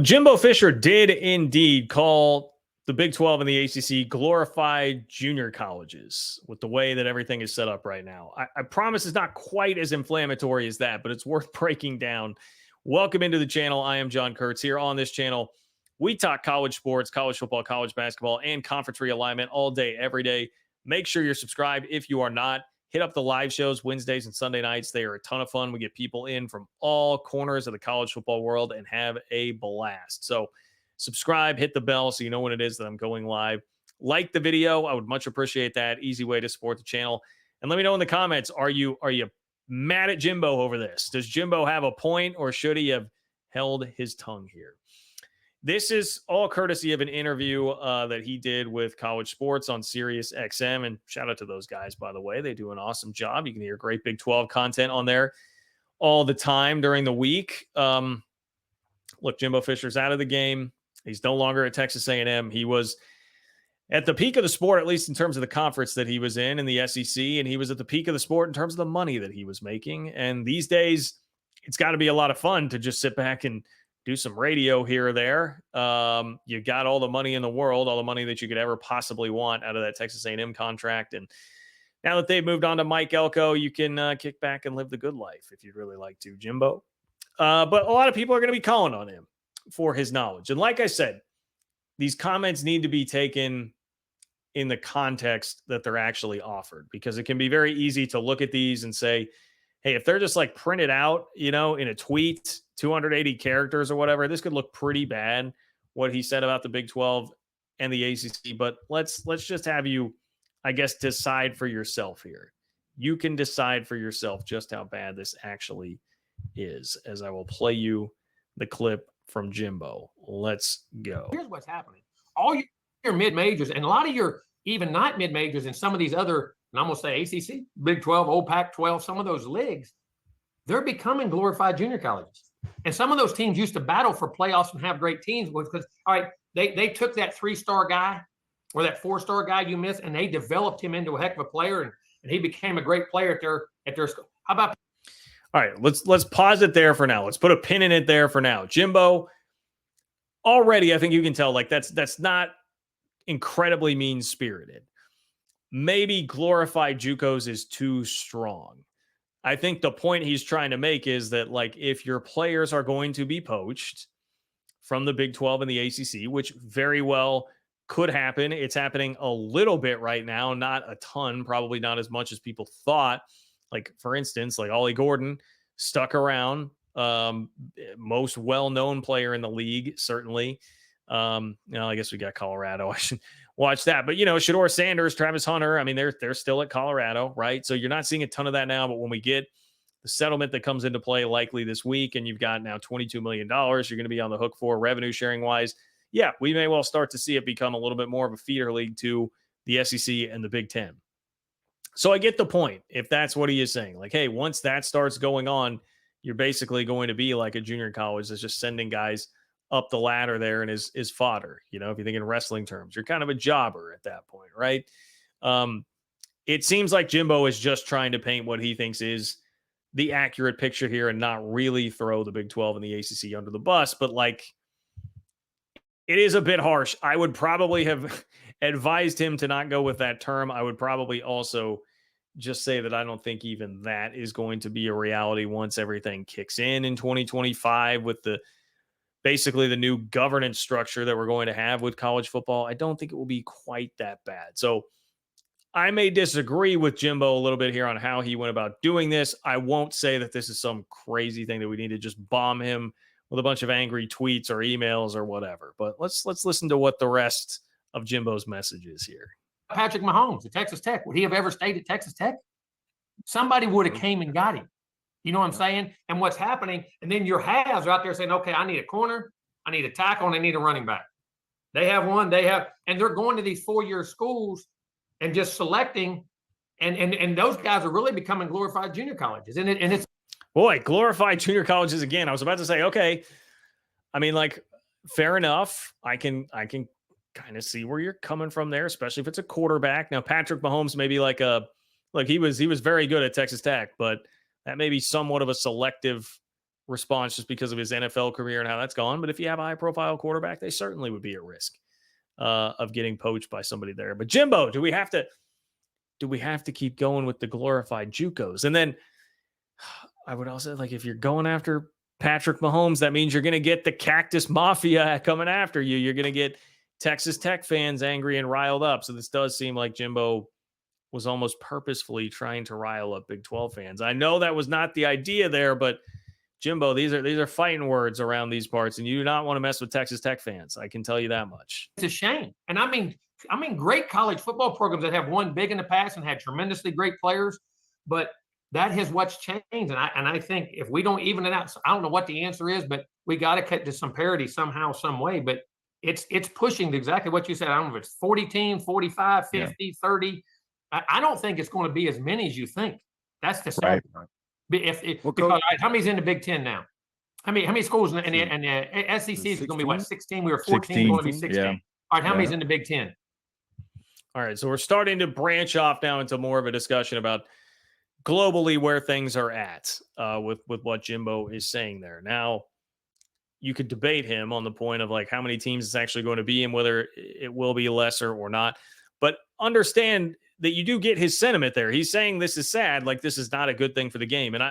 Jimbo Fisher did indeed call the Big 12 and the ACC glorified junior colleges with the way that everything is set up right now. I promise it's not quite as inflammatory as that, but it's worth breaking down. Welcome into the channel. I am John Kurtz. Here on this channel, we talk college sports, college football, college basketball, and conference realignment all day, every day. Make sure you're subscribed if you are not. Hit up the live shows Wednesdays and Sunday nights. They are a ton of fun. We get people in from all corners of the college football world and have a blast. So subscribe, hit the bell so you know when it is that I'm going live. Like the video. I would much appreciate that. Easy way to support the channel. And let me know in the comments, are you mad at Jimbo over this? Does Jimbo have a point, or should he have held his tongue here? This is all courtesy of an interview that he did with College Sports on Sirius XM. And shout out to those guys, by the way. They do an awesome job. You can hear great Big 12 content on there all the time during the week. Look, Jimbo Fisher's out of the game. He's no longer at Texas A&M. He was at the peak of the sport, at least in terms of the conference that he was in the SEC. And he was at the peak of the sport in terms of the money that he was making. And these days, it's got to be a lot of fun to just sit back and do some radio here or there. You got all the money in the world, all the money that you could ever possibly want out of that Texas A&M contract. And now that they've moved on to Mike Elko, you can kick back and live the good life if you'd really like to, Jimbo. But a lot of people are going to be calling on him for his knowledge. And like I said, these comments need to be taken in the context that they're actually offered, because it can be very easy to look at these and say, hey, if they're just like printed out, in a tweet, 280 characters or whatever, this could look pretty bad, what he said about the Big 12 and the ACC. But let's just have you, I guess, decide for yourself here. You can decide for yourself just how bad this actually is, as I will play you the clip from Jimbo. Let's go. Here's what's happening. All your mid-majors and a lot of your even not mid-majors and some of these other, and I'm going to say ACC, Big 12, old Pac-12, some of those leagues, they're becoming glorified junior colleges. And some of those teams used to battle for playoffs and have great teams because, all right, they took that 3-star guy or that 4-star guy you missed, and they developed him into a heck of a player, and he became a great player at their school. How about? All right, let's pause it there for now. Let's put a pin in it there for now. Jimbo, already, I think you can tell, like that's not incredibly mean-spirited. Maybe glorified JUCOs is too strong. I think the point he's trying to make is that, like, if your players are going to be poached from the Big 12 and the ACC, which very well could happen, it's happening a little bit right now, not a ton, probably not as much as people thought. Like, for instance, like Ollie Gordon stuck around, most well-known player in the league, certainly. I guess we got Colorado. I should watch that. But, Shedeur Sanders, Travis Hunter, I mean, they're still at Colorado, right? So you're not seeing a ton of that now. But when we get the settlement that comes into play likely this week, and you've got now $22 million you're going to be on the hook for revenue sharing wise, yeah, we may well start to see it become a little bit more of a feeder league to the SEC and the Big Ten. So I get the point, if that's what he is saying. Like, hey, once that starts going on, you're basically going to be like a junior college that's just sending guys up the ladder there and is fodder. If you think in wrestling terms, you're kind of a jobber at that point, right? It seems like Jimbo is just trying to paint what he thinks is the accurate picture here and not really throw the Big 12 and the ACC under the bus. But, like, it is a bit harsh. I would probably have advised him to not go with that term. I would probably also just say that I don't think even that is going to be a reality once everything kicks in 2025 with basically the new governance structure that we're going to have with college football. I don't think it will be quite that bad. So I may disagree with Jimbo a little bit here on how he went about doing this. I won't say that this is some crazy thing that we need to just bomb him with a bunch of angry tweets or emails or whatever. But let's listen to what the rest of Jimbo's message is here. Patrick Mahomes at Texas Tech. Would he have ever stayed at Texas Tech? Somebody would have came and got him. You know what I'm saying? And what's happening, and then your halves are out there saying, okay, I need a corner, I need a tackle, and I need a running back. They have one, and they're going to these 4-year schools and just selecting, and those guys are really becoming glorified junior colleges. And it's boy, glorified junior colleges again. I was about to say, okay, I mean, like, fair enough. I can kind of see where you're coming from there, especially if it's a quarterback. Now, Patrick Mahomes may be he was very good at Texas Tech, but that may be somewhat of a selective response just because of his NFL career and how that's gone. But if you have a high-profile quarterback, they certainly would be at risk of getting poached by somebody there. But Jimbo, do we have to keep going with the glorified JUCOs? And then I would also like, if you're going after Patrick Mahomes, that means you're going to get the Cactus Mafia coming after you. You're going to get Texas Tech fans angry and riled up. So this does seem like Jimbo was almost purposefully trying to rile up Big 12 fans. I know that was not the idea there, but Jimbo, these are fighting words around these parts, and you do not want to mess with Texas Tech fans. I can tell you that much. It's a shame. And I mean, great college football programs that have won big in the past and had tremendously great players, but that is what's changed. And I think if we don't even it out, I don't know what the answer is, but we got to cut to some parity somehow, some way. But it's pushing to exactly what you said. I don't know if it's 40 teams, 45, 50, 30. I don't think it's going to be as many as you think. That's the sad part. Because how many's in the Big Ten now? How many schools in the SEC is going to be what, 16? We were 14, going to be 16. Yeah. All right, how many's in the Big Ten? All right, so we're starting to branch off now into more of a discussion about globally where things are at with what Jimbo is saying there. Now, you could debate him on the point of like how many teams it's actually going to be and whether it will be lesser or not. But understand that you do get his sentiment there. He's saying this is sad, like this is not a good thing for the game. And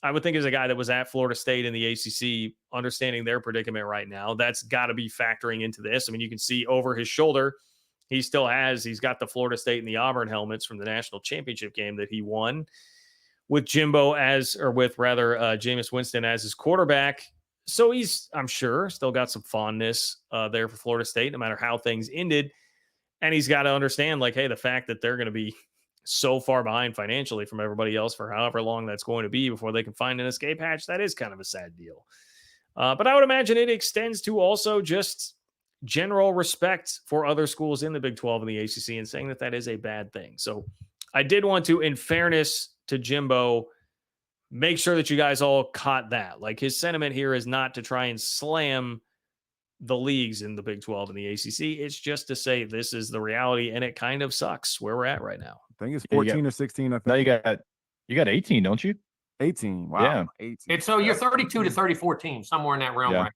I would think as a guy that was at Florida State in the ACC, understanding their predicament right now, that's got to be factoring into this. I mean, you can see over his shoulder, he's got the Florida State and the Auburn helmets from the national championship game that he won with Jimbo Jameis Winston as his quarterback. So he's, I'm sure, still got some fondness there for Florida State, no matter how things ended. And he's got to understand, like, hey, the fact that they're going to be so far behind financially from everybody else for however long that's going to be before they can find an escape hatch, that is kind of a sad deal. But I would imagine it extends to also just general respect for other schools in the Big 12 and the ACC and saying that is a bad thing. So I did want to, in fairness to Jimbo, make sure that you guys all caught that. Like, his sentiment here is not to try and slam the leagues in the Big 12 and the ACC. It's just to say this is the reality, and it kind of sucks where we're at right now. I think it's 14 or 16. I think. No, you got 18, don't you? 18. Wow. Yeah. 18. And so you're 32 to 34 teams, somewhere in that realm right now.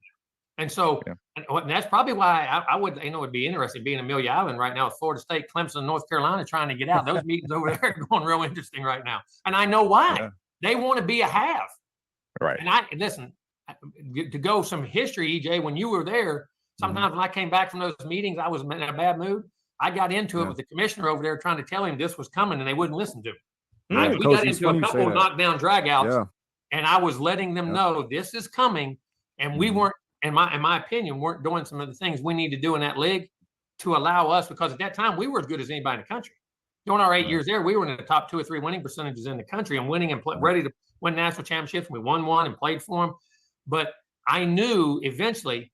And so and that's probably why I would, it'd be interesting being Amelia Island right now with Florida State, Clemson, North Carolina trying to get out. Those meetings over there are going real interesting right now. And I know why. Yeah. They want to be a half. Right. And listen, to go some history, EJ, when you were there, sometimes when I came back from those meetings, I was in a bad mood. I got into it with the commissioner over there trying to tell him this was coming, and they wouldn't listen to me. We got into a couple of knockdown dragouts, and I was letting them know this is coming, and we weren't, in my opinion, weren't doing some of the things we need to do in that league to allow us, because at that time we were as good as anybody in the country. During our 8 years there, we were in the top 2 or 3 winning percentages in the country and winning and ready to win national championships. We won one and played for them. But I knew eventually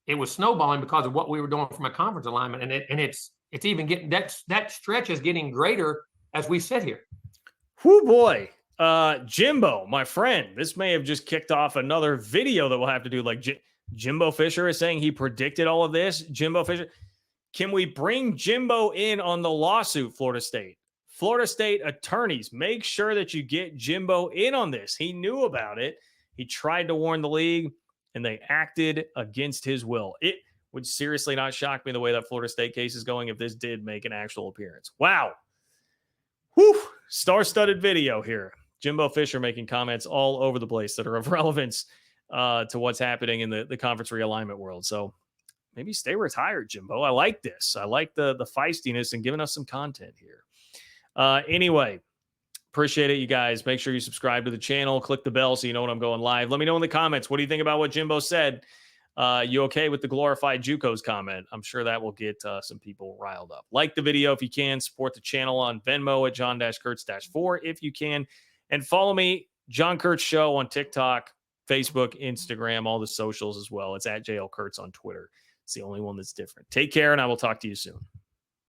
it was snowballing because of what we were doing from a conference alignment. And it's even getting that stretch is getting greater as we sit here. Whoo boy. Jimbo, my friend, this may have just kicked off another video that we'll have to do. Like Jimbo Fisher is saying he predicted all of this. Jimbo Fisher. Can we bring Jimbo in on the lawsuit, Florida State? Florida State attorneys, make sure that you get Jimbo in on this. He knew about it. He tried to warn the league, and they acted against his will. It would seriously not shock me the way that Florida State case is going if this did make an actual appearance. Wow. Whew. Star-studded video here. Jimbo Fisher making comments all over the place that are of relevance to what's happening in the conference realignment world. So maybe stay retired, Jimbo. I like this. I like the feistiness and giving us some content here. Anyway, appreciate it, you guys. Make sure you subscribe to the channel. Click the bell so you know when I'm going live. Let me know in the comments. What do you think about what Jimbo said? You okay with the glorified JUCOs comment? I'm sure that will get some people riled up. Like the video if you can. Support the channel on Venmo at John-Kurtz-4 if you can. And follow me, John Kurtz Show, on TikTok, Facebook, Instagram, all the socials as well. It's at JL Kurtz on Twitter. It's the only one that's different. Take care, and I will talk to you soon.